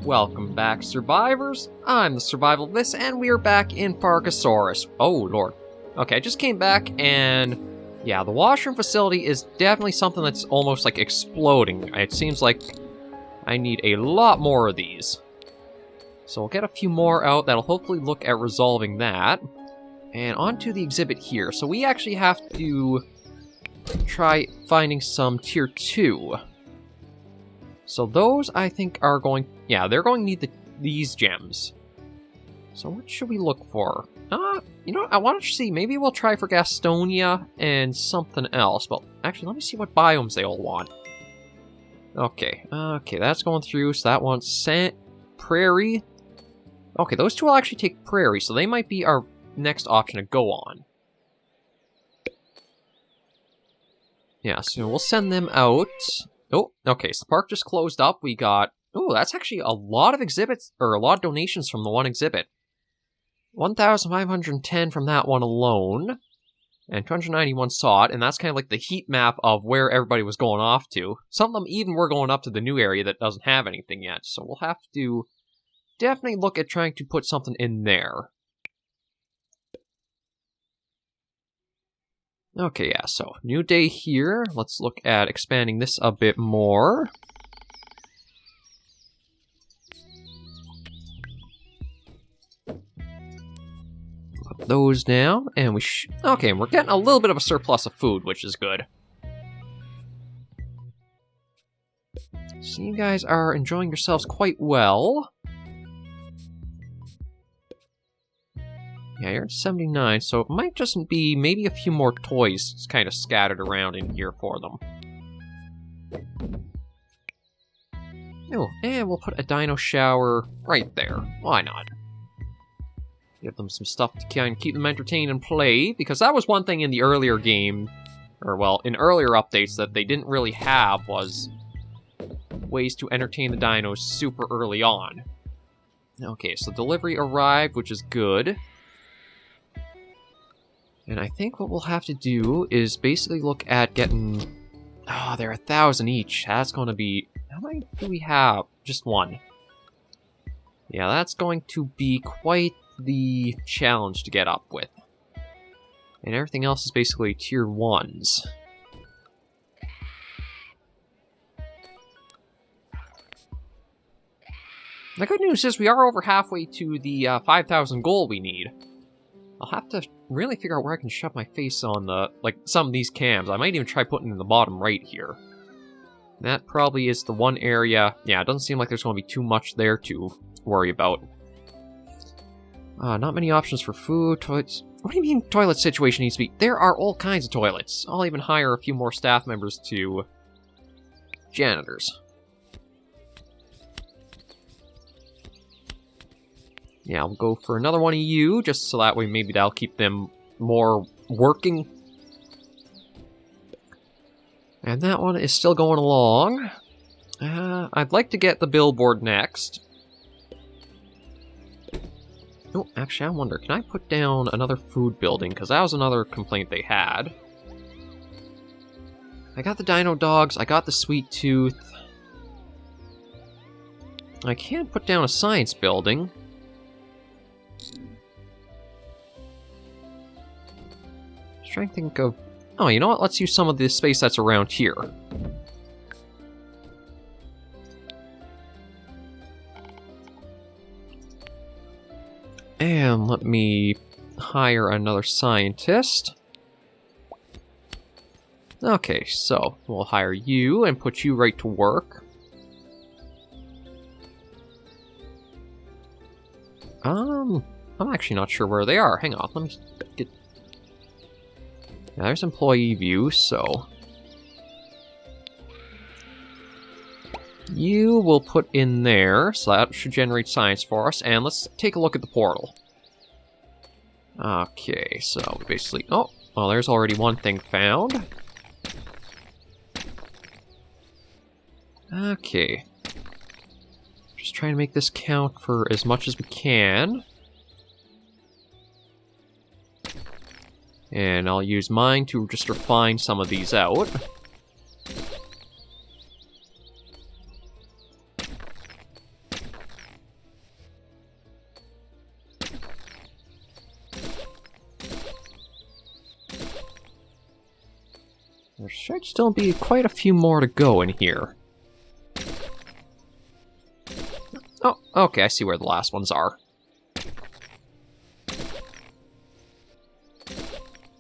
Welcome back, survivors. I'm the SurvivalVis, and we are back in Parkasaurus. Oh, lord. Okay, I just came back, and yeah, the washroom facility is definitely something that's almost like exploding. It seems like I need a lot more of these. So we'll get a few more out that'll hopefully look at resolving that. And on to the exhibit here. So we actually have to try finding some tier 2. So those, I think, are going... Yeah, they're going to need these gems. So what should we look for? You know what? I want to see. Maybe we'll try for Gastonia and something else. But actually, let me see what biomes they all want. Okay, that's going through. So that one's prairie. Okay, those two will actually take prairie. So they might be our next option to go on. Yeah, so we'll send them out. Oh, okay, so the park just closed up. We got... Oh, that's actually a lot of exhibits, or a lot of donations from the one exhibit. 1,510 from that one alone. And 291 saw it, and that's kind of like the heat map of where everybody was going off to. Some of them even were going up to the new area that doesn't have anything yet, so we'll have to definitely look at trying to put something in there. Okay, yeah, so new day here. Let's look at expanding this a bit more. Put those down, and we okay, we're getting a little bit of a surplus of food, which is good. So you guys are enjoying yourselves quite well. Yeah, you're at 79, so it might just be maybe a few more toys kind of scattered around in here for them. Oh, and we'll put a dino shower right there. Why not? Give them some stuff to kind of keep them entertained and play, because that was one thing in the earlier game, or well, in earlier updates that they didn't really have was ways to entertain the dinos super early on. Okay, so delivery arrived, which is good. And I think what we'll have to do is basically look at getting... Oh, they're 1,000 each. That's going to be... How many do we have? Just one. Yeah, that's going to be quite the challenge to get up with. And everything else is basically tier 1s. The good news is we are over halfway to the 5,000 goal we need. I'll have to really figure out where I can shove my face on the, like, some of these cams. I might even try putting it in the bottom right here. That probably is the one area... Yeah, it doesn't seem like there's going to be too much there to worry about. Not many options for food, toilets... What do you mean toilet situation needs to be? There are all kinds of toilets. I'll even hire a few more staff members to... janitors. Yeah, I'll go for another one of you, just so that way maybe that'll keep them more working. And that one is still going along. I'd like to get the billboard next. Oh, actually, I wonder, can I put down another food building? Because that was another complaint they had. I got the dino dogs, I got the sweet tooth. I can't put down a science building. Trying to think of... Oh, you know what? Let's use some of the space that's around here. And let me hire another scientist. Okay, so we'll hire you and put you right to work. I'm actually not sure where they are. Hang on, let me get... There's employee view, so... You will put in there, so that should generate science for us, and let's take a look at the portal. Okay, so basically... Oh, well, there's already one thing found. Okay. Just trying to make this count for as much as we can. And I'll use mine to just refine some of these out. There should still be quite a few more to go in here. Oh, okay, I see where the last ones are.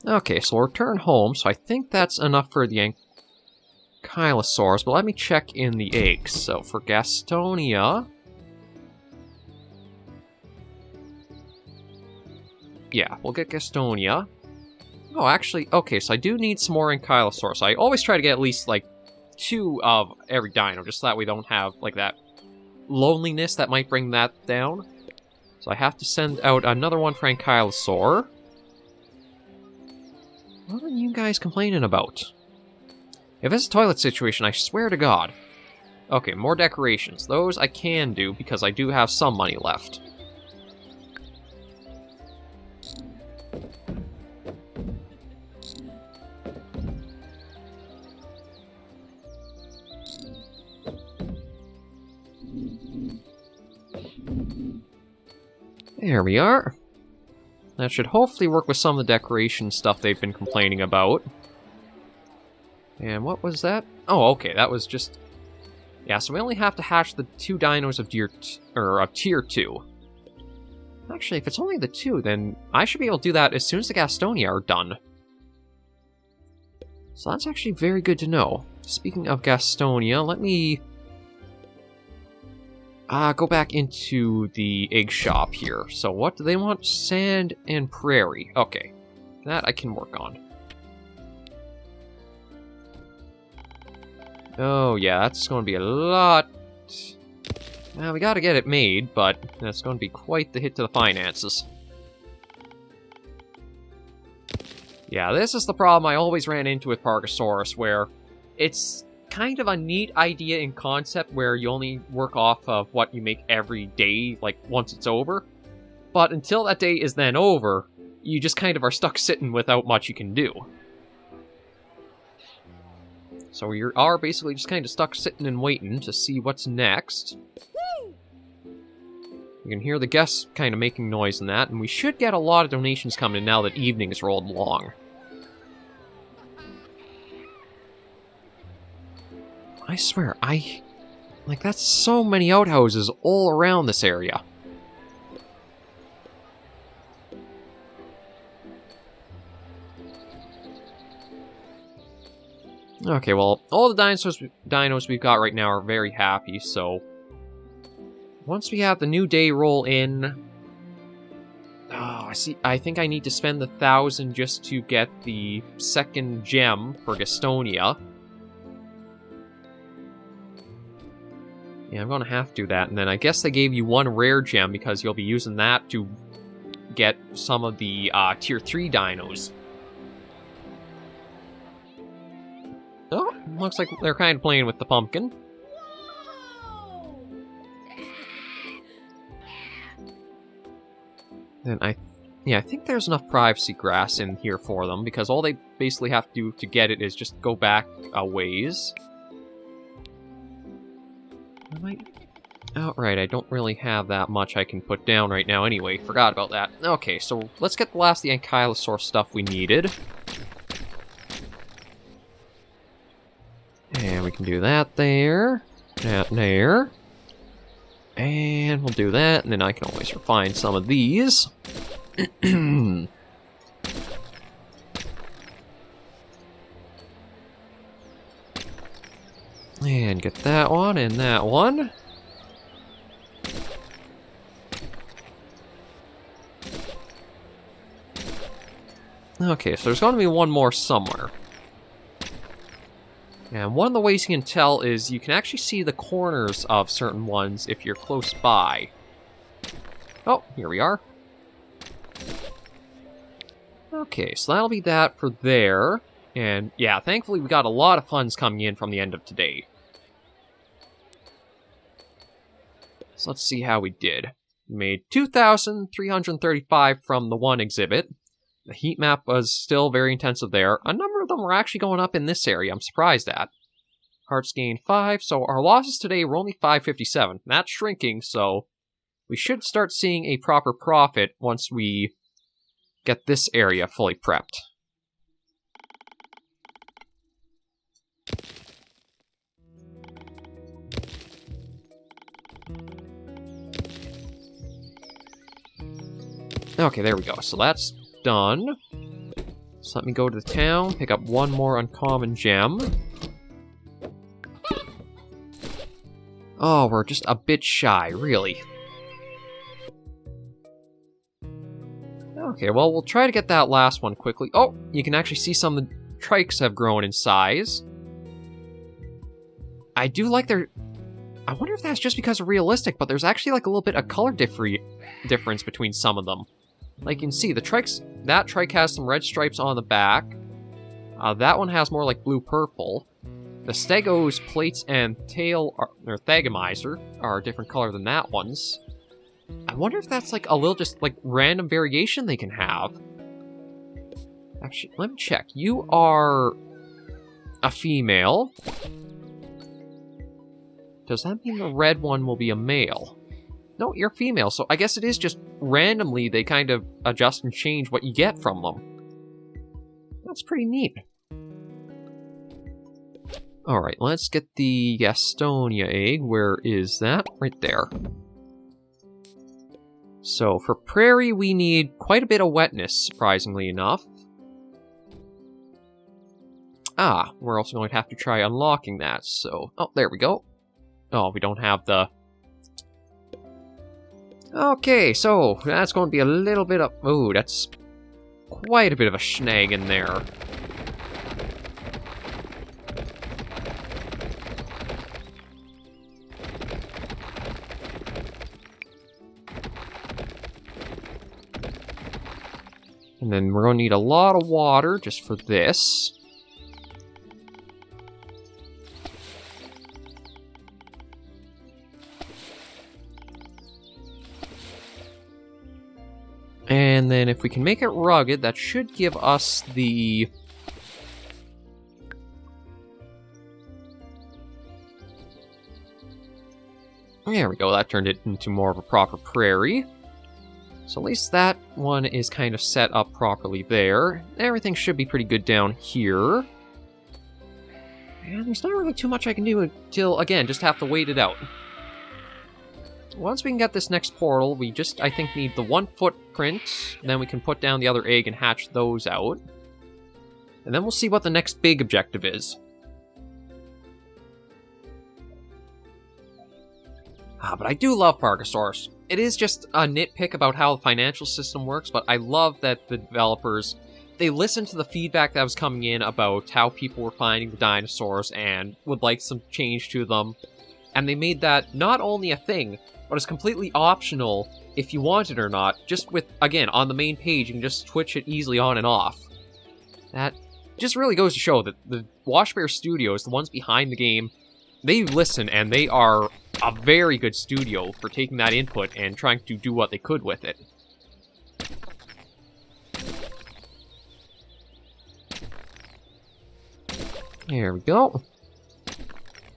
Okay, so we'll return home, so I think that's enough for the Ankylosaurus, but let me check in the eggs. So for Gastonia... yeah, we'll get Gastonia. Oh, actually, okay, so I do need some more Ankylosaurus. I always try to get at least, like, 2 of every dino, just so that we don't have, like, that loneliness that might bring that down. So I have to send out another one for Ankylosaur. What are you guys complaining about? If it's a toilet situation, I swear to God. Okay, more decorations. Those I can do, because I do have some money left. There we are. That should hopefully work with some of the decoration stuff they've been complaining about. And what was that? Oh, okay, that was just... yeah, so we only have to hatch the 2 dinos of tier 2. Actually, if it's only the 2, then I should be able to do that as soon as the Gastonia are done. So that's actually very good to know. Speaking of Gastonia, let me... go back into the egg shop here. So what do they want? Sand and prairie. Okay, that I can work on. Oh yeah, that's going to be a lot. Well, we got to get it made, but that's going to be quite the hit to the finances. Yeah, this is the problem I always ran into with Parkasaurus, where it's kind of a neat idea in concept where you only work off of what you make every day, like, once it's over. But until that day is then over, you just kind of are stuck sitting without much you can do. So you are basically just kind of stuck sitting and waiting to see what's next. You can hear the guests kind of making noise in that, and we should get a lot of donations coming in now that evening is rolled along. I swear, like, that's so many outhouses all around this area. Okay, well, all the dinos we've got right now are very happy, so... once we have the new day roll in... oh, I think I need to spend the 1,000 just to get the second gem for Gastonia. Yeah, I'm gonna have to do that, and then I guess they gave you 1 rare gem because you'll be using that to get some of the tier 3 dinos. Oh, looks like they're kind of playing with the pumpkin. Then I think there's enough privacy grass in here for them, because all they basically have to do to get it is just go back a ways. Outright, I don't really have that much I can put down right now anyway. Forgot about that. Okay, so let's get the last of the Ankylosaur stuff we needed. And we can do that there. That there. And we'll do that, and then I can always refine some of these. And get that one and that one. Okay, so there's going to be one more somewhere. And one of the ways you can tell is you can actually see the corners of certain ones if you're close by. Oh, here we are. Okay, so that'll be that for there. And yeah, thankfully we got a lot of funds coming in from the end of today. So let's see how we did. We made 2,335 from the one exhibit. The heat map was still very intensive there. A number of them were actually going up in this area, I'm surprised at. Hearts gained 5, so our losses today were only 557. That's shrinking, so we should start seeing a proper profit once we get this area fully prepped. Okay, there we go. So that's done. So let me go to the town, pick up one more uncommon gem. Oh, we're just a bit shy, really. Okay, well, we'll try to get that last one quickly. Oh, you can actually see some of the trikes have grown in size. I do like their... I wonder if that's just because they're realistic, but there's actually like a little bit of color difference between some of them. Like you can see, the trikes... That trike has some red stripes on the back. That one has more like blue-purple. The Stegos plates and tail, or Thagomizer, are a different color than that one's. I wonder if that's like a little just like random variation they can have. Actually, let me check. You are a female. Does that mean the red one will be a male? No, you're female, so I guess it is just randomly they kind of adjust and change what you get from them. That's pretty neat. Alright, let's get the Gastonia egg. Where is that? Right there. So, for prairie, we need quite a bit of wetness, surprisingly enough. Ah, we're also going to have to try unlocking that, so... Oh, there we go. Oh, we don't have the... Okay, so, that's going to be a little bit of... Ooh, that's quite a bit of a snag in there. And then we're going to need a lot of water just for this. And then if we can make it rugged, that should give us the... There we go, that turned it into more of a proper prairie. So at least that one is kind of set up properly there. Everything should be pretty good down here. And there's not really too much I can do until, again, just have to wait it out. Once we can get this next portal, we just, I think, need the one footprint. Then we can put down the other egg and hatch those out. And then we'll see what the next big objective is. But I do love Parkasaurus. It is just a nitpick about how the financial system works, but I love that the developers, they listened to the feedback that was coming in about how people were finding the dinosaurs and would like some change to them. And they made that not only a thing, but it's completely optional if you want it or not. Just with, again, on the main page, you can just switch it easily on and off. That just really goes to show that the Washbear Studios, the ones behind the game, they listen and they are a very good studio for taking that input and trying to do what they could with it. There we go.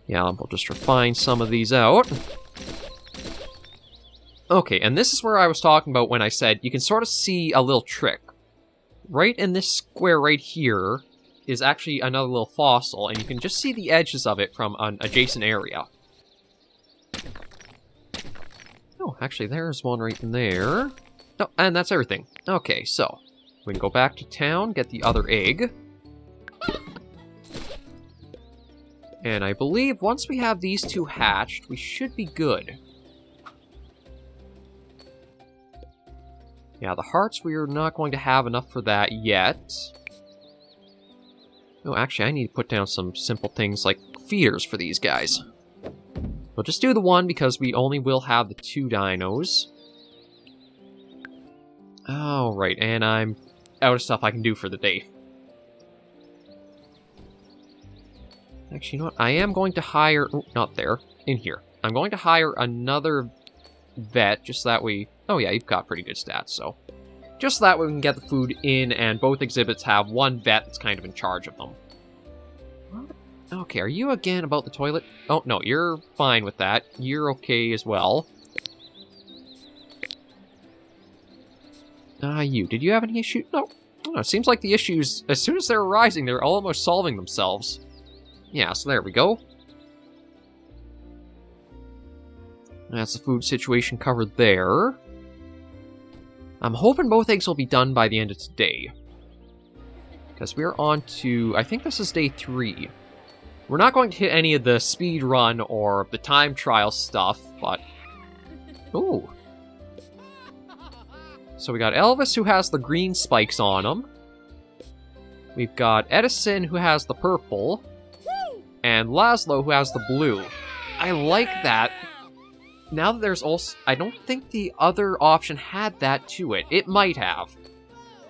Yeah, we'll just refine some of these out. Okay, and this is where I was talking about when I said you can sort of see a little trick. Right in this square right here is actually another little fossil, and you can just see the edges of it from an adjacent area. Oh, actually, there's one right in there. Oh, and that's everything. Okay, so we can go back to town, get the other egg. And I believe once we have these two hatched, we should be good. Yeah, the hearts, we're not going to have enough for that yet. No, actually, I need to put down some simple things like feeders for these guys. We'll just do the one because we only will have the 2 dinos. Alright, and I'm out of stuff I can do for the day. Actually, you know what? I am going to hire... Oh, not there. In here. I'm going to hire another vet, just that we... Oh yeah, you've got pretty good stats, so... Just so that way we can get the food in, and both exhibits have one vet that's kind of in charge of them. Okay, are you again about the toilet? Oh, no, you're fine with that. You're okay as well. You. Did you have any issues? No. Oh, it seems like the issues, as soon as they're arising, they're almost solving themselves. Yeah, so there we go. That's the food situation covered there. I'm hoping both eggs will be done by the end of today. Because we're on to... I think this is day 3. We're not going to hit any of the speed run or the time trial stuff, but... Ooh. So we got Elvis, who has the green spikes on him. We've got Edison, who has the purple. And Laszlo, who has the blue. I like that. Now that there's also... I don't think the other option had that to it. It might have.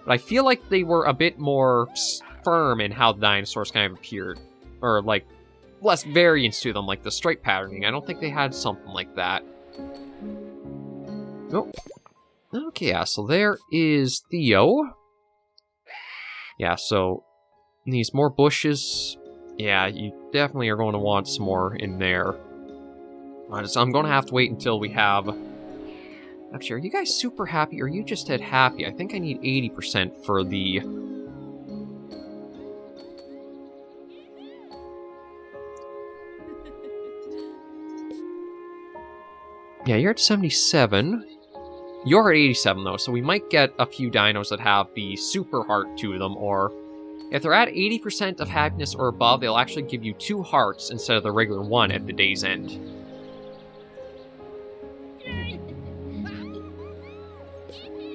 But I feel like they were a bit more firm in how the dinosaurs kind of appeared. Or, like, less variance to them, like the stripe patterning. I don't think they had something like that. Oh. Okay, yeah, so there is Theo. Yeah, so these more bushes. Yeah, you definitely are going to want some more in there. So I'm going to have to wait until we have... Actually, are you guys super happy, or are you just at happy? I think I need 80% for the... Yeah, you're at 77. You're at 87, though, so we might get a few dinos that have the super heart to them, or... If they're at 80% of happiness or above, they'll actually give you 2 hearts instead of the regular 1 at the day's end.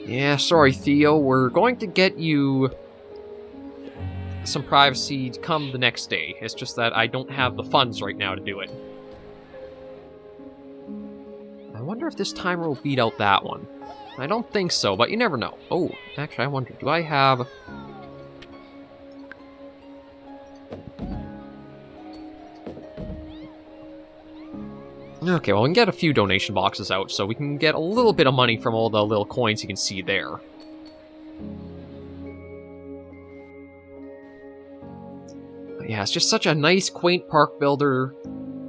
Yeah, sorry, Theo. We're going to get you some privacy come the next day. It's just that I don't have the funds right now to do it. I wonder if this timer will beat out that one. I don't think so, but you never know. Oh, actually, I wonder, do I have... Okay, well, we can get a few donation boxes out, so we can get a little bit of money from all the little coins you can see there. But yeah, it's just such a nice, quaint park builder,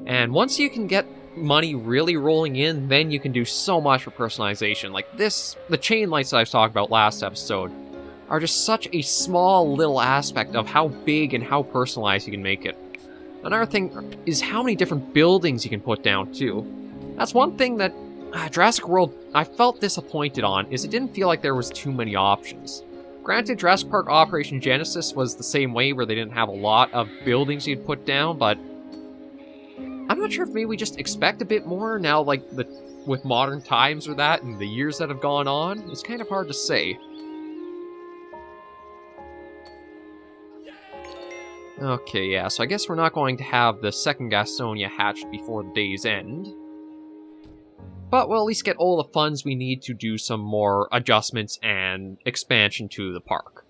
and once you can get money really rolling in, then you can do so much for personalization. Like this, the chain lights that I was talking about last episode, are just such a small little aspect of how big and how personalized you can make it. Another thing is how many different buildings you can put down, too. That's one thing that Jurassic World I felt disappointed on, is it didn't feel like there was too many options. Granted, Jurassic Park Operation Genesis was the same way, where they didn't have a lot of buildings you'd put down, but... I'm not sure if maybe we just expect a bit more now, like, with modern times or that, and the years that have gone on. It's kind of hard to say. Okay, yeah, so I guess we're not going to have the second Gastonia hatched before the day's end. But we'll at least get all the funds we need to do some more adjustments and expansion to the park.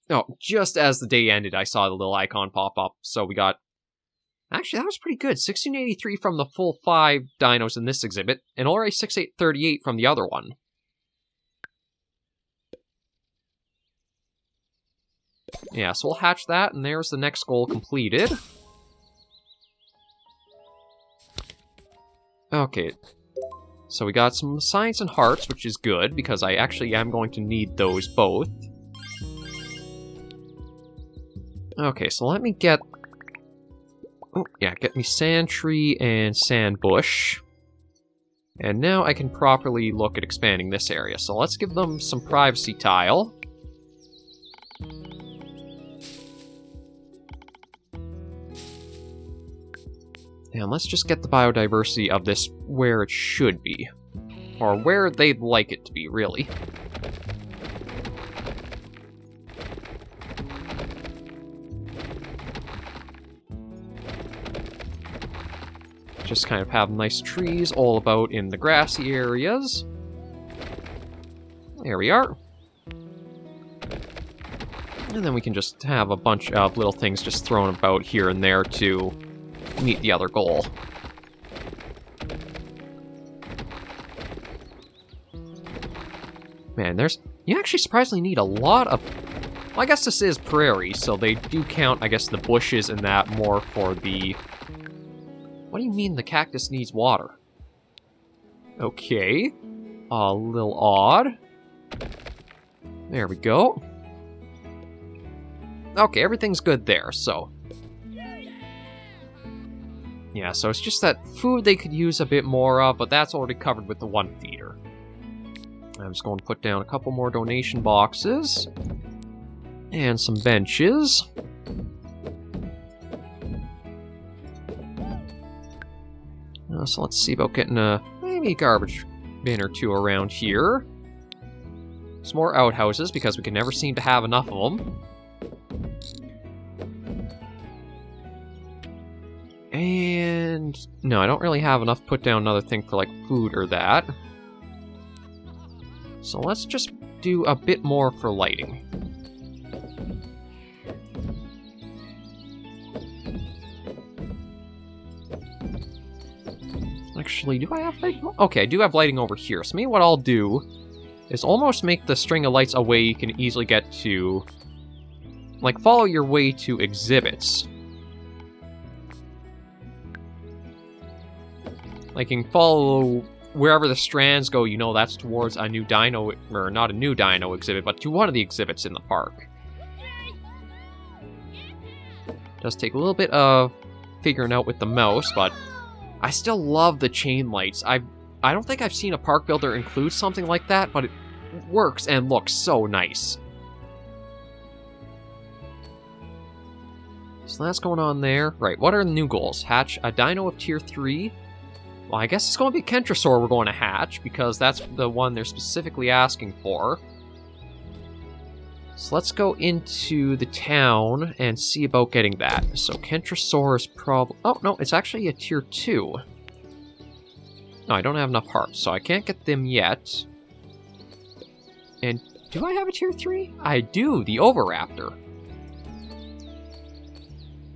Oh, just as the day ended, I saw the little icon pop up, so we got... Actually, that was pretty good. 1683 from the full 5 dinos in this exhibit, and already 6838 from the other one. Yeah, so we'll hatch that, and there's the next goal completed. Okay, so we got some science and hearts, which is good, because I actually am going to need those both. Okay, so let me get... Oh, yeah, get me sand tree and sand bush. And now I can properly look at expanding this area. So let's give them some privacy tile. And let's just get the biodiversity of this where it should be. Or where they'd like it to be, really. Just kind of have nice trees all about in the grassy areas. There we are. And then we can just have a bunch of little things just thrown about here and there to meet the other goal. Man, you actually surprisingly need a lot of... Well, I guess this is prairie, so they do count, I guess, the bushes and that more for the... What do you mean the cactus needs water? Okay. A little odd. There we go. Okay, everything's good there, so... Yeah, so it's just that food they could use a bit more of, but that's already covered with the one feeder. I'm just going to put down a couple more donation boxes. And some benches. So let's see about getting maybe a garbage bin or two around here. Some more outhouses, because we can never seem to have enough of them. And no, I don't really have enough to put down another thing for like food or that. So let's just do a bit more for lighting. Actually, do I have lighting? Okay, I do have lighting over here. So maybe what I'll do is almost make the string of lights a way you can easily get to, like, follow your way to exhibits. Like, you can follow wherever the strands go, you know that's towards a new dino, or not a new dino exhibit, but to one of the exhibits in the park. Does take a little bit of figuring out with the mouse, but I still love the chain lights. I don't think I've seen a park builder include something like that, but it works and looks so nice. So that's going on there. Right, what are the new goals? Hatch a dino of tier 3. Well, I guess it's going to be a Kentrosaur we're going to hatch, because that's the one they're specifically asking for. So let's go into the town and see about getting that. So Kentrosaur is probably... Oh, no, it's actually a tier 2. No, I don't have enough hearts, so I can't get them yet. And do I have a tier 3? I do, the Oviraptor.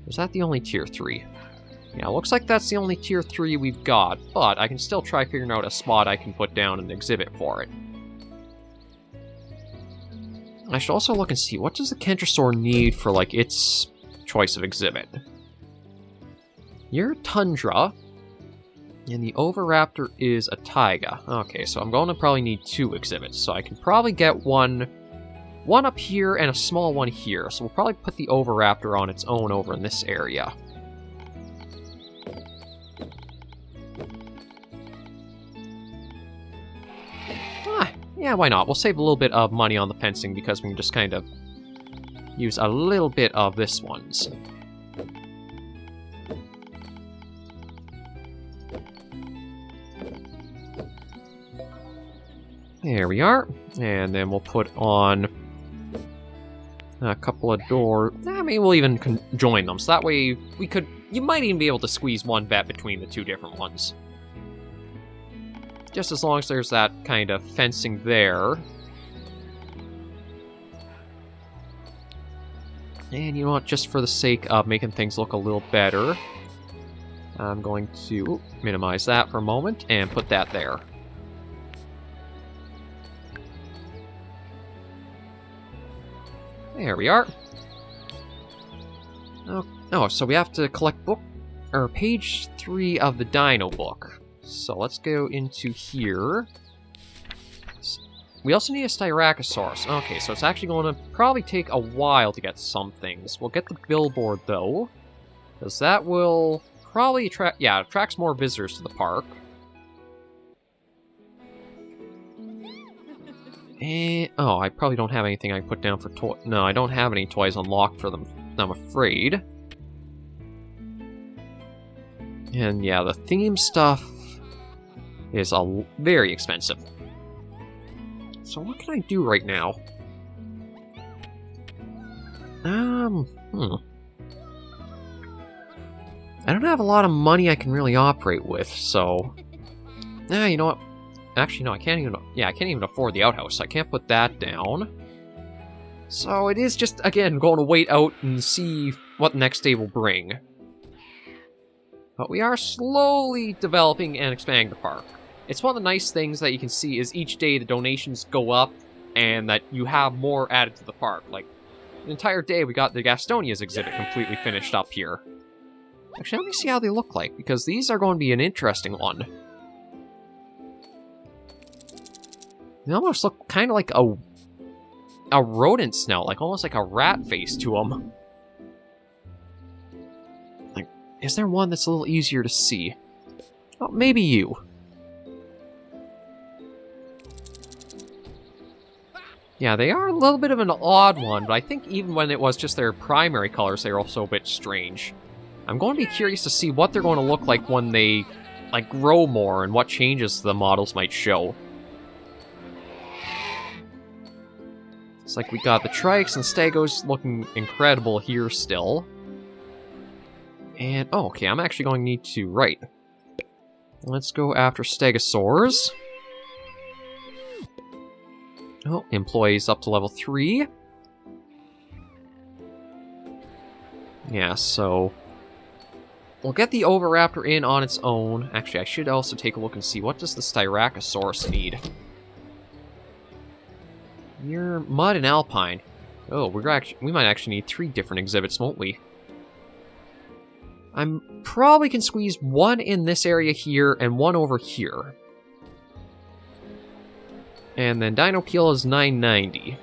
Is that the only tier 3? Yeah, looks like that's the only tier 3 we've got, but I can still try figuring out a spot I can put down an exhibit for it. I should also look and see, what does the Kentrosaur need for, like, its choice of exhibit? You're a Tundra, and the Oviraptor is a Taiga. Okay, so I'm going to probably need 2 exhibits, so I can probably get one up here and a small one here. So we'll probably put the Oviraptor on its own over in this area. Yeah, why not? We'll save a little bit of money on the fencing because we can just kind of use a little bit of this one's. There we are. And then we'll put on a couple of doors. Maybe we'll even join them. So that way you might even be able to squeeze one vet between the 2 different ones. Just as long as there's that kind of fencing there. And you know what, just for the sake of making things look a little better, I'm going to minimize that for a moment and put that there. There we are. Oh, so we have to collect page 3 of the Dino book. So let's go into here. We also need a Styracosaurus. Okay, so it's actually going to probably take a while to get some things. We'll get the billboard, though, because that will probably attracts more visitors to the park. And, oh, I probably don't have anything I can put down for toys. No, I don't have any toys unlocked for them, I'm afraid. And yeah, the theme stuff is very expensive. So what can I do right now? I don't have a lot of money I can really operate with, so... you know what? Actually, no, I can't even afford the outhouse. I can't put that down. So it is just, again, going to wait out and see what the next day will bring. But we are slowly developing and expanding the park. It's one of the nice things that you can see is each day the donations go up and that you have more added to the park. Like, the entire day we got the Gastonia's exhibit completely finished up here. Actually, let me see how they look like, because these are going to be an interesting one. They almost look kind of like a rodent snout, like almost like a rat face to them. Like, Is there one that's a little easier to see? Oh, maybe you. Yeah, they are a little bit of an odd one, but I think even when it was just their primary colors, they were also a bit strange. I'm going to be curious to see what they're going to look like when they, like, grow more and what changes the models might show. It's like we got the Trikes and Stegos looking incredible here still. And, oh, okay, I'm actually going to need to, right. Let's go after Stegosaurs. Oh, employees up to level 3. Yeah, so we'll get the Oviraptor in on its own. Actually, I should also take a look and see what does the Styracosaurus need. You're Mud and Alpine. Oh, we might actually need 3 different exhibits, won't we? I probably can squeeze one in this area here and one over here. And then Dino Peel is 990.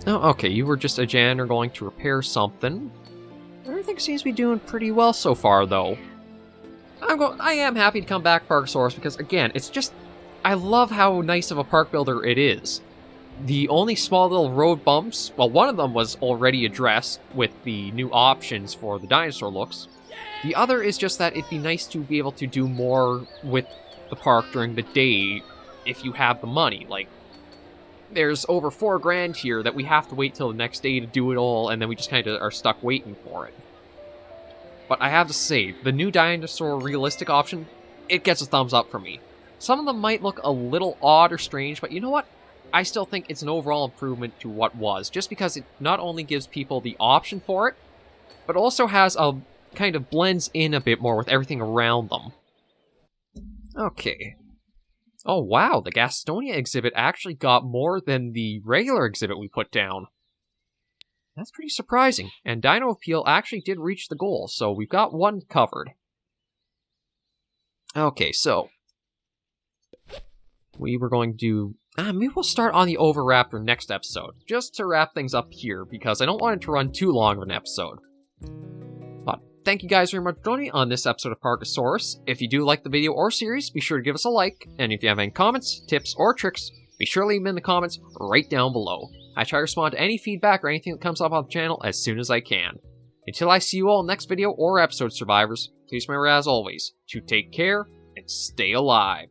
Oh, okay, you were just a janitor going to repair something. Everything seems to be doing pretty well so far, though. I am happy to come back, Parkasaurus, because, again, it's just... I love how nice of a park builder it is. The only small little road bumps... Well, one of them was already addressed with the new options for the dinosaur looks. The other is just that it'd be nice to be able to do more with the park during the day if you have the money. Like, there's over $4 grand here that we have to wait till the next day to do it all, and then we just kind of are stuck waiting for it. But I have to say, the new dinosaur realistic option, it gets a thumbs up from me. Some of them might look a little odd or strange, but you know what? I still think it's an overall improvement to what was, just because it not only gives people the option for it, but also has a kind of blends in a bit more with everything around them. Okay. Oh wow, the Gastonia exhibit actually got more than the regular exhibit we put down. That's pretty surprising, and Dino Appeal actually did reach the goal, so we've got one covered. Okay, so we were going to do... maybe we'll start on the Oviraptor next episode, just to wrap things up here, because I don't want it to run too long of an episode. But thank you guys very much for joining on this episode of Parkasaurus. If you do like the video or series, be sure to give us a like, and if you have any comments, tips, or tricks, be sure to leave them in the comments right down below. I try to respond to any feedback or anything that comes up on the channel as soon as I can. Until I see you all next video or episode, survivors, please remember as always, to take care and stay alive.